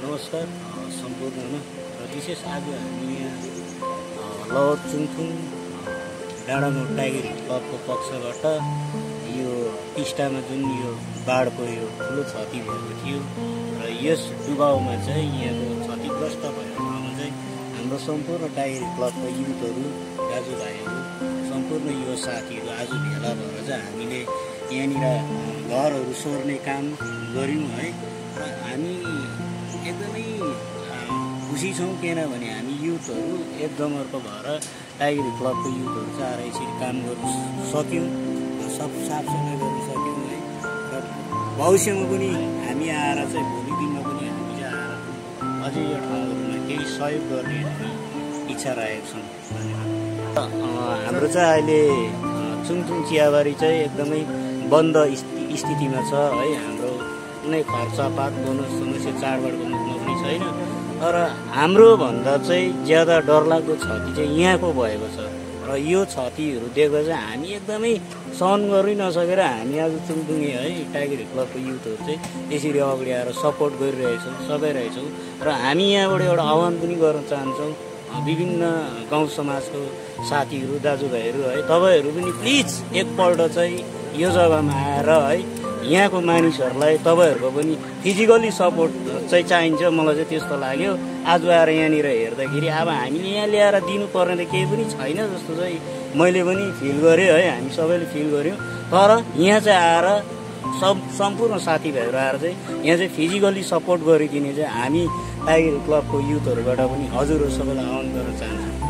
नमस्कार सम्पूर्ण र विशेष आज हामी यहाँ लवर चुङथुङ डाँडामोड टाइगर क्लबको पक्षबाट यो टिस्टामा जुन यो बाढको यो ठुलो क्षति भएको थियो र यस डुबाउमा चाहिँ यहाँको क्षतिग्रस्त भएको ठाउँमा चाहिँ हाम्रो सम्पूर्ण टाइगर क्लबका युथहरू दाजुभाइहरू सम्पूर्ण यो साथीहरू आज भेला भएर चाहिँ हामीले यहाँनिर घरहरू सोर्ने काम गऱ्यौँ है। र हामी एकदमै खुसी छौँ किनभने हामी युथहरू एकदमर्को भएर टाइगर क्लबको युथहरू चाहिँ आएर यसरी काम गर्नु सक्यौँ र सब साफसफाइ गर्नु सक्यौँ है। र भविष्यमा पनि हामी आएर चाहिँ भोलि दिनमा पनि हामी चाहिँ आएर अझै यो ठाउँहरूमा केही सहयोग गर्ने हामी इच्छा राखेका छौँ। हाम्रो चाहिँ अहिले चुङथुङ चियाबारी चाहिँ एकदमै बन्द स्थितिमा छ है। हाम्रो कुनै खर्चपात बोनस समस्या चाडबाडको मुखमा पनि छैन। तर हाम्रो भन्दा चाहिँ ज्यादा डरलाग्दो क्षति चाहिँ यहाँको भएको छ र यो क्षतिहरू देख्दा चाहिँ हामी एकदमै सहन गर्नै नसकेर हामी आज चुङथुङ है टाइगर क्लबको युथहरू चाहिँ यसरी अगाडि आएर सपोर्ट गरिरहेछौँ सघाइरहेछौँ। र हामी यहाँबाट एउटा आह्वान पनि गर्न चाहन्छौँ विभिन्न गाउँ समाजको साथीहरू दाजुभाइहरू है, तपाईँहरू पनि प्लिज एकपल्ट चाहिँ यो जग्गामा आएर है यहाँको मानिसहरूलाई तपाईँहरूको पनि फिजिकल्ली सपोर्ट चाहिँ चाहिन्छ। मलाई चाहिँ त्यस्तो लाग्यो आज आएर यहाँनिर हेर्दाखेरि अब हामीले यहाँ ल्याएर दिनुपर्ने त केही पनि छैन जस्तो चाहिँ मैले पनि फिल गरेँ है, हामी सबैले फिल गऱ्यौँ। तर यहाँ चाहिँ आएर सम्पूर्ण साथीभाइहरू आएर चाहिँ यहाँ चाहिँ फिजिकल्ली सपोर्ट गरिदिने चाहिँ हामी टाइगर क्लबको युथहरूबाट पनि हजुरहरू सबैलाई आह्वान गर्न चाहन्छौँ।